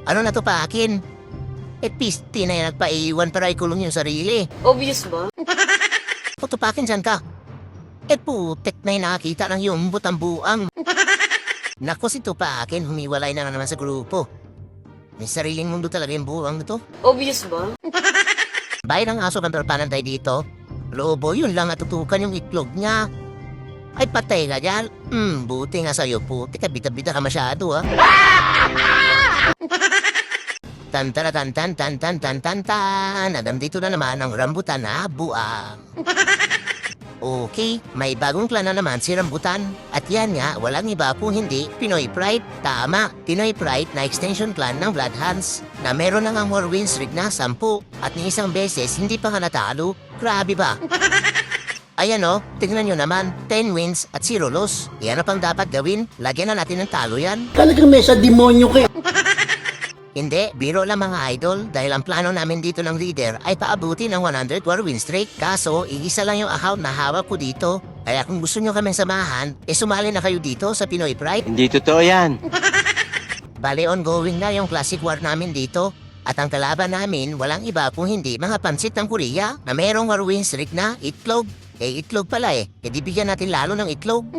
Ano na to pa akin? Pisti na yan nagpaiwan para ikulong yung sarili. Obvious ba? Tupakin dyan ka. Putek na yung nakakita ng yumbot ang buang. Nako si Tupakin, humiwalay na naman sa grupo. May sariling mundo talaga yung buang na to. Obvious ba? Bayan ng aso ng panantay dito. Lobo, yun lang natutukan yung itlog niya. Ay patay ka dyan. Buti nga sa'yo, puti ka, bita-bita ka masyado ha. Tan-tan-tan-tan-tan-tan-tan-tan. Adam dito na naman ang rambutan na buang. Okay, may bagong clan na naman si Rambutan. At yan nga, walang iba kung hindi Pinoy Pride. Tama, Pinoy Pride na extension clan ng Bloodhounds na meron na nga more win streak na 10 at ni isang beses hindi pa nga natalo. Grabe ba? Ayan o, tignan nyo naman, 10 wins at 0 loss. Yan na pang dapat gawin, lagyan na natin ng talo yan. Talagang may sa demonyo kayo. Hindi, biro lang mga idol dahil ang plano namin dito ng leader ay paabuti ng 100 war win streak. Kaso, iisa lang yung account na hawak ko dito. Kaya kung gusto nyo kaming samahan, sumali na kayo dito sa Pinoy Pride. Hindi totoo yan. Bale, ongoing na yung classic war namin dito. At ang kalaban namin, walang iba kung hindi mga pansit ng Korea na merong war win streak na itlog. Itlog pala di bigyan natin lalo ng itlog.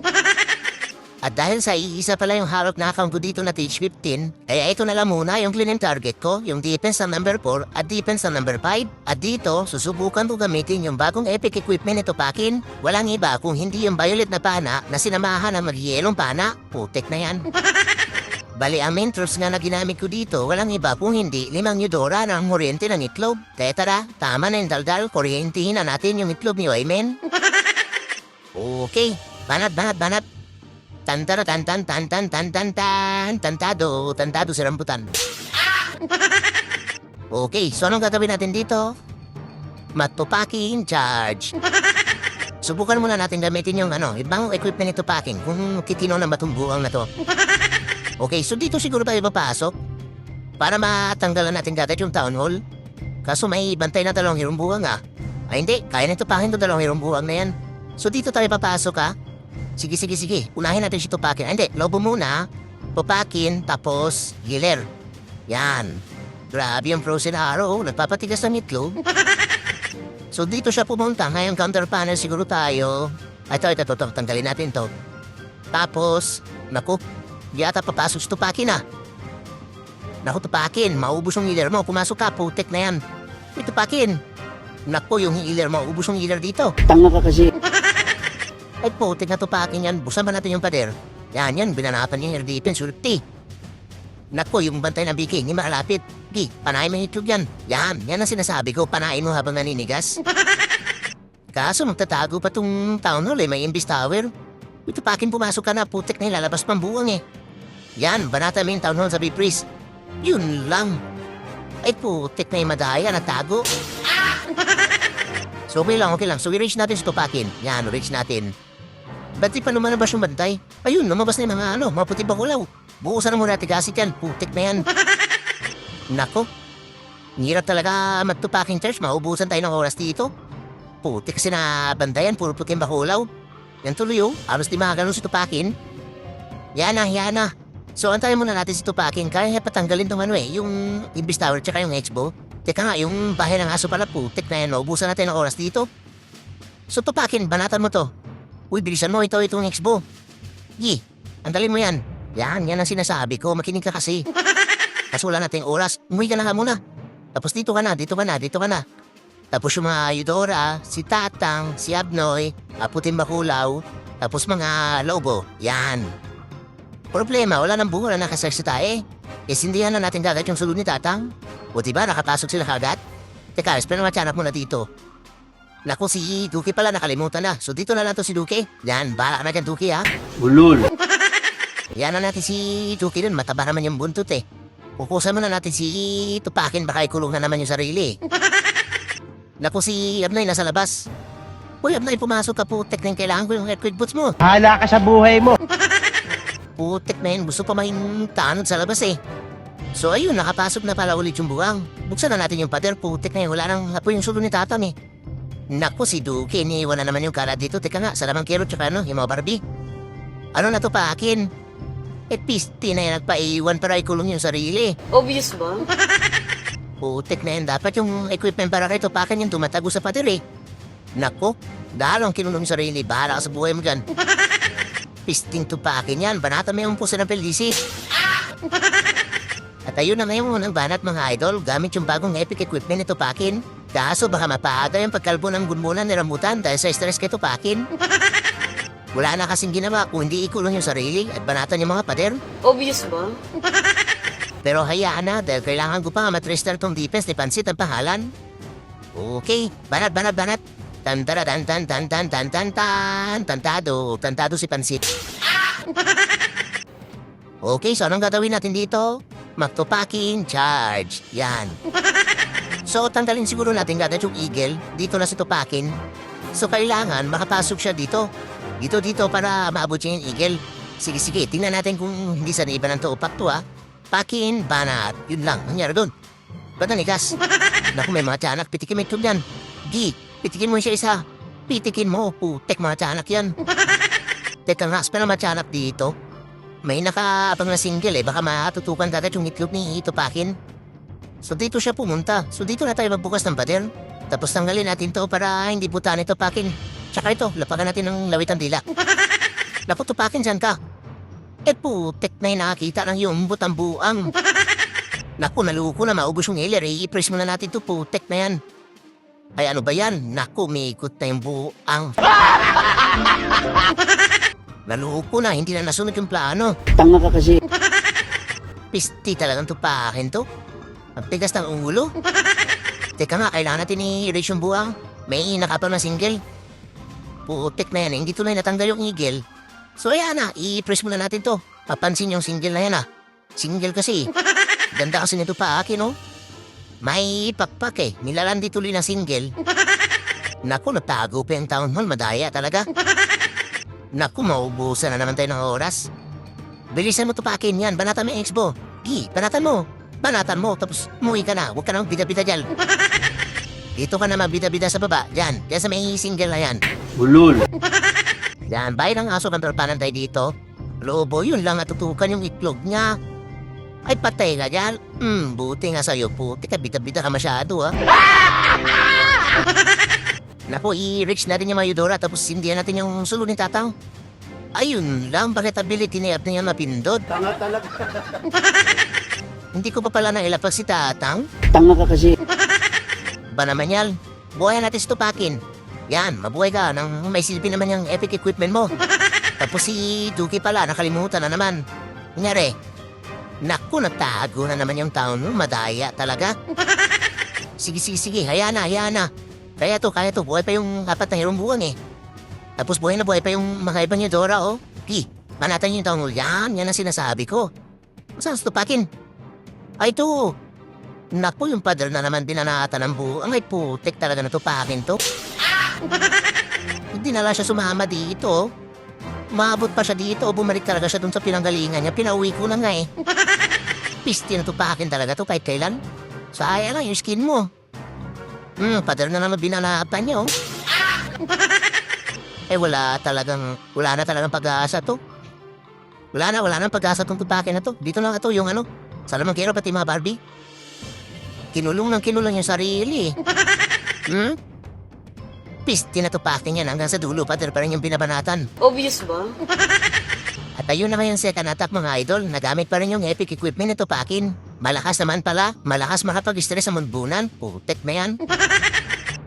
At dahil sa iisa pala yung harap na account ko dito na Teach 15, kaya ito na lang muna yung clean target ko, yung defense ng number 4 at defense ng number 5. At dito, susubukan ko gamitin yung bagong epic equipment nito Pakin. Walang iba kung hindi yung violet na pana na sinamahan ng magyelong pana. Putek na yan. Bali, ang main troops nga na ginamit ko dito, walang iba kung hindi 5 Eudora ng kuryente ng itlog. Kaya tara, tama na yung daldal, kuryentihin na natin yung itlog ni Oymen. Okay, banat. Tan-tan-tan-tan-tan-tan-tan-tan. Tantado si Rambutan. Okay, so anong gagawin natin dito? Matupaki in charge. Subukan muna natin gamitin yung ibang equipment ni Tupaking kung titino ng matumbuang na to. Okay, so dito siguro tayo papasok para matanggalan natin agad yung town hall. Kaso may bantay na 2 hirumbuang Ay hindi, kaya na Tupakin to 2 hirumbuang na yan. So dito tayo papasok Sige. Unahin natin si Tupakin. Hindi, Lobo muna. Tupakin, tapos Giler. Yan. Grabe yung frozen arrow. Nagpapatigas ng itlog. So dito siya pumunta. Ngayon counter panel siguro tayo. Ito. Tanggalin natin to. Tapos, naku, yata papasok si Tupakin Naku, Tupakin, maubos yung healer mo. Pumasok ka, putek na yan. Uy, Tupakin. Naku, yung healer mo. Ubos yung healer dito. Tanga ka kasi. Ay putik na Tupakin yan, busan ba natin yung pader? Yan, binanapan yung air defense, ulti. Nako, yung bantay na BK, hindi malapit. Panahin mo yung itlog yan. Yan ang sinasabi ko, panahin mo habang naninigas. Kaso magtatago pa tong town hall may imbis tower. Uy, Tupakin, pumasok ka na, putik na lalabas pang buwang Yan, banata mo yung town hall sa Bipris. Yun lang. Ay putik na yung madaya, natago. So okay lang. So i-reach natin si Tupakin. Yan, reach natin. Ba't di pa lumalabas yung bantay? Ayun, lumabas na yung mga puti bakulaw. Buusan na muna natin gasit yan. Putik na yan. Nako. Hirap talaga magtupaking church. Maubusan tayo ng oras dito. Putik kasi na bandayan. Puro puting bakulaw. Yan tuloy Alos di makaganon si Tupakin. Yan na. So antayin muna natin si Tupakin. Kaya patanggalin tong yung Ibis Tower tsaka yung Expo. Teka nga, yung bahay ng aso pala, putik na yan. Maubusan natin ng oras dito. So Tupakin, banatan mo to. Uy, bilisan mo itong Expo. Andalin mo yan. Yan ang sinasabi ko. Makinig ka kasi. Kaso wala nating oras. Umuwi ka na nga muna. Tapos dito ka na. Tapos yung mga Eudora, si Tatang, si Abnoy, Puting Bakulaw, tapos mga Lobo. Yan. Problema, wala nang bunga na nakasagsita sindihan na natin dagat yung sulod ni Tatang. O diba, nakapasok sila kagad? Teka, espera naman tiyanak muna dito. Naku, si Duki pala nakalimutan na. So dito na lang to si Duki. Yan, bahala ka na dyan, Duki Ulul. Yan na natin si Duki dun. Mataba naman yung buntot Pupusan muna natin si Tupakin. Baka ikulong na naman yung sarili. Naku, si Abnoy nasa labas. Uy, Abnoy, pumasok ka, putek na yung kailangan ko yung earthquake boots mo. Hala ka sa buhay mo. Putek na yun, gusto pa mahing tanod sa labas So ayun, nakapasok na pala ulit yung buwang. Buksan na natin yung pader, putek na yun. Wala nang apoy yung sulo ni Tatam Naku, si Duki, iniiwan na naman yung kalat dito. Teka nga, sa lamang kero tsaka yung mga Barbie. Ano na to Pakin? Pisti na yan nagpaiwan para ikulong yung sarili. Obvious ba? Putik na yan, dapat yung equipment para kay tupakin yung tumatago sa pader eh. Nako, dahil ang kinulong yung sarili, bahala ka sa buhay mo dyan. Pisting tupakin yan, banata may umpusan ng pelisi. At ayun na ngayon unang banat mga idol, gamit yung bagong epic equipment ni Tupakin. Kaso baka mapaada yung pagkalbo ng gunmunan ni Rambutan dahil sa stress kay Tupakin. Wala na kasing ginawa kung hindi ikulong yung sarili at banatan yung mga pader. Obvious ba? Pero hayaan na dahil kailangan ko pa matrestart tong defense ni Pansit ang pangalan. Okay, banat. Tantado si Pansit. Okay, so anong gagawin natin dito? Magtupakin, charge. Yan. So, tanggalin siguro natin agad yung eagle. Dito na si Tupakin. So, kailangan makapasok siya dito. Dito para maabot siya yung eagle. Sige, tingnan natin kung hindi sa iba ng tupak to ha. Pakin, banat. Yun lang, nangyari doon. Ba't nanigas? Naku, may mga tiyanak. Pitikin mo ito yan. Gi, pitikin mo siya isa. Pitikin mo. Putek mga tiyanak yan. Teka nga, spell mga tiyanak dito. May nakaabang na single eh. Baka matutukan dagat yung itlog ni Tupakin. So dito siya pumunta. So dito na tayo magbukas ng pader. Tapos tanggalin natin to para hindi puta ni Tupakin. Tsaka ito, lapagan natin ng lawit ang dila. Naku, Tupakin, dyan ka. Putek na yung nakakita ng yung butang buang. Naku, naluko na maubos yung healer eh. I-press muna natin to, putek na yan. Ay ano ba yan? Naku, may ikot na yung buang. Naluko na, hindi na nasunod yung plano. Tanga ka kasi. Pisti talagang Tupakin to. Ang tigas ng ulo. Teka nga, kailangan natin i-erase yung buwang. May nakapal na single. Putik na yan, hindi tuloy natanggal yung eagle. So ayan na, i-press muna natin to. Papansin yung single na yan ah. Single kasi. Ganda kasi nito Tupakin no? May pakpak eh, nilalandi tuloy na single. Naku, natago pa yung town hall, madaya talaga. Naku, maubusan na naman tayo ng oras. Bilisan mo Tupakin yan, banatan mo yung expo. Gi, banatan mo, tapos umuwi ka na, huwag ka na magbida-bida dyan. Dito ka na magbida-bida sa baba, dyan sa may single na yan. Bulol. Yan, bayan ng aso kantarpanan tayo dito. Lobo, yun lang at tutukan yung itlog niya. Ay, patay ka dyan. Buti nga sa'yo, puti ka, bida-bida ka masyado ha. Naku, i-reach natin yung Mayudora tapos sindihan natin yung sulo ni Tatang. Ayun lang, bakit ability na niya mapindot? Tanga talaga. Hindi ko pa pala nailapag si Tatang. Tanga ka kasi. Ba naman yan? Buhayan natin si Tupakin. Yan, mabuhay ka nang may silbi naman yung epic equipment mo. Tapos si Duki pala, nakalimutan na naman. Kunyari, naku, nagtago na naman yung town mo, madaya talaga. Sige, hayaan na. Kaya to, buhay pa yung apat na hirong buwang eh. Tapos buhay pa yung mga ibang Eudora oh. Ki, manatan yung taong yan ang sinasabi ko. Saan Tupakin? Ay to, naku yung pader na naman binanatan ng buwang. Ay putik talaga na Tupakin to. Hindi na lang siya sumama dito. Maabot pa siya dito o bumalik talaga siya dun sa pinanggalingan niya. Pinauwi ko na nga eh. Pisti na Tupakin talaga to kahit kailan. Sayang lang yung skin mo. Pader na naman binanatan niya, oh. Wala na talagang pag-aasa to. Wala na pag-aasa tong Tupakin na to. Dito lang ito yung ano, Salamangkero pati mga Barbie. Kinulong yung sarili. Pisti na Tupakin yan hanggang sa dulo, pader pa rin yung binabanatan. Obvious ba? At ayun naman yung second attack mga idol, nagamit pa rin yung epic equipment na Tupakin. Malakas naman pala, malakas makapag-stress sa munbunan, putek na yan.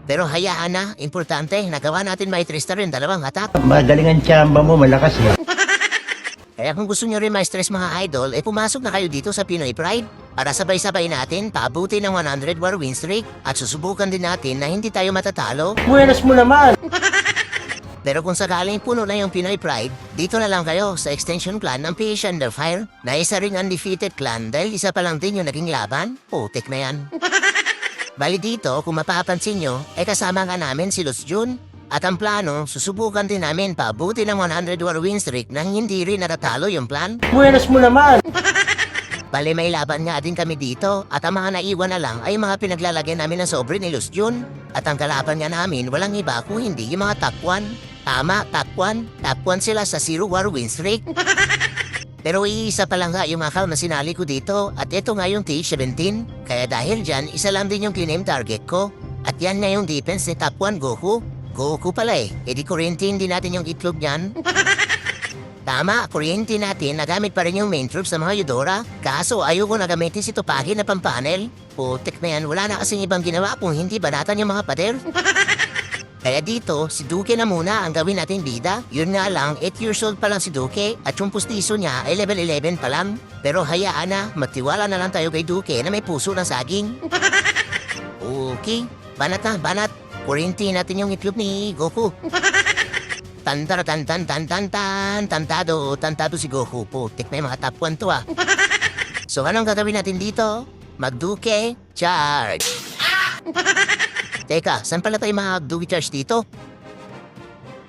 Pero hayaan na, importante, nagawa natin maitrista rin dalawang attack. Magaling ang tsamba mo, malakas eh. Kaya kung gusto nyo rin ma-stress mga idol, pumasok na kayo dito sa Pinoy Pride para sabay-sabay natin paabuti ng 100 war win streak at susubukan din natin na hindi tayo matatalo. Buenas mo naman! Pero kung sakaling puno na yung Pinoy Pride, dito na lang kayo sa extension clan ng PH Under Fire na isa ring undefeated clan dahil isa pa lang din yung naging laban. Putik na yan. Bali dito, kung mapapansin nyo, kasama nga namin si Luz Jun. At ang plano, susubukan din namin paabuti ng 100 war win streak nang hindi rin natatalo yung plan. Buenas mo naman! Bali may laban nga din kami dito at ang mga naiwan na lang ay mga pinaglalagyan namin ng sobre ni Luz Jun. At ang kalaban nga namin walang iba kung hindi yung mga top 1. Tama, top 1. Top 1 sila sa 0 war win streak. Pero iisa pa lang nga yung account na sinali ko dito at ito nga yung TH17. Kaya dahil dyan, isa lang din yung kiname target ko. At yan nga yung defense ni Top 1 Goku. Goku pala eh. E di kuryente din natin yung itlog niyan. Tama, kuryente natin, nagamit pa rin yung main troops ng mga Eudora. Kaso ayoko na gamitin si Topaki na pampanel. Putik na yan, wala na kasing ibang ginawa kung hindi banatan yung mga pader. Kaya dito, si Duke na muna ang gawin natin bida. Yun nga lang, 8 years old pa lang si Duke at yung pustiso niya ay level 11 pa lang. Pero hayaan na, magtiwala na lang tayo kay Duke na may puso ng saging. Okay, banat na, banat. Kuryente natin yung itlog ni Goku. Tantara tantan tantan tan tantado si Goku. Putik na yung mga top 1 to ah. So anong gagawin natin dito? Mag-Duke charge. Teka, saan pala tayo mag-Duke charge dito?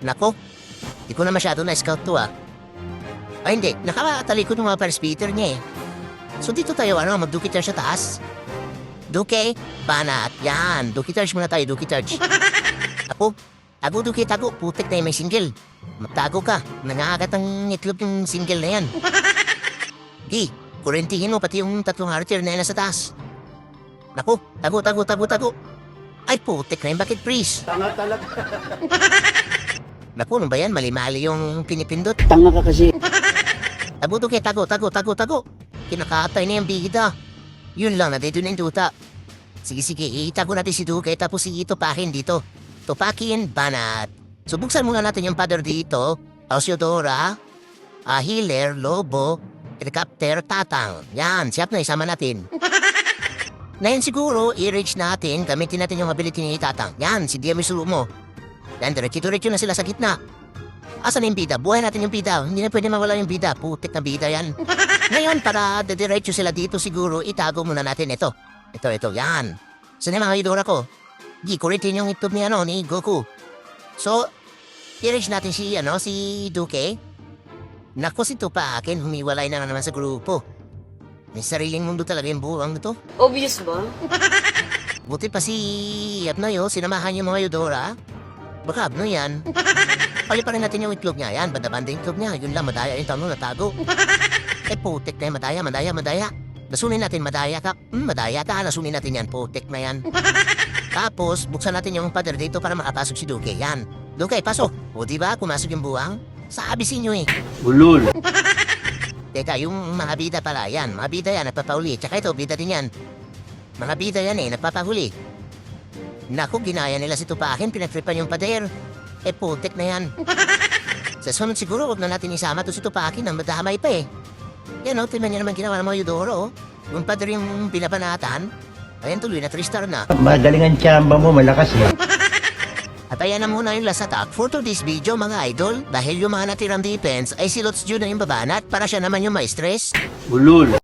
Nako, di ko na masyado na-scout to ah. Ay hindi, nakatalikod yung mga per-speeder niya eh. So dito tayo mag-Duke charge sa taas. Duke, banat, yan. Duke charge muna tayo, Duke charge. Ako Duke, tago, putik na yung may single. Magtago ka, nangangagat ang itlog yung single na yan. Gi, kurentihin mo pati yung tatlong archer na yan sa taas. Naku, tago. Ay, putik na yung bakit freeze. Tanga talaga. Naku, ano ba yan? Mali-mali yung pinipindot. Tanga ka kasi. Duke, tago. Kinakatay na yung bigida. Yun lang, na dito na yung tuta. Sige, itago natin si Duke tapos si Topakin dito. Topakin, banat. So, buksan muna natin yung pader dito. Eudora, Healer, Lobo, Helicopter, Tatang. Yan, siyap na isama natin. Ngayon siguro, i-reach natin, gamitin natin yung ability ni Tatang. Yan, si Diamisulu mo. Yan, diretso na sila sa gitna. Asan yung bida? Buhay natin yung bida. Hindi na pwede mawala yung bida. Putik na bida yan. Ngayon, para diretso sila dito siguro, itago muna natin ito. Ito, yan. Saan yung mga Eudora ko? Di, kuritin yung itlog ni Goku. So, i-reach natin si Duke. Nako, si Topakin, humiwalay na naman sa grupo. May sariling mundo talaga yung buwang nito. Obvious ba? Buti pa si Abnoy, sinamahan yung mga Eudora. Baka Abnoy yan. Pali pa rin natin yung itlog niya. Yan, banda-banda yung itlog niya. Yun lang, madaya yung tanong natago. Putik na yan, madaya. Nasunin natin, madaya ka. Madaya ka, nasunin natin yan. Putik na yan. Tapos, buksan natin yung pader dito para makapasok si Duke. Yan. Duke, pasok. O diba, pumasok yung buwang? Sabi sa inyo eh. Bulol. Teka, yung mga bida pala, yan. Mga bida yan, nagpapahuli. Tsaka ito, bida din yan. Mga bida yan nagpapahuli. Naku, ginaya nila si Tupakin, pinagtripan yung pader. Putik na yan. Sa sunod siguro, huwag na natin isama to si Tupakin, ang madamay pa eh. Yan tingnan niya naman ginawa ng mga Eudora Yung pader yung pinapanatan, ayan tuloy na 3-star na. Magaling ang tsamba mo, malakas eh. At ayan na muna yung last attack for today's video mga idol. Dahil yung mga natirang defense ay si Lots Jun na yung babanat para siya naman yung ma-stress. Bulol.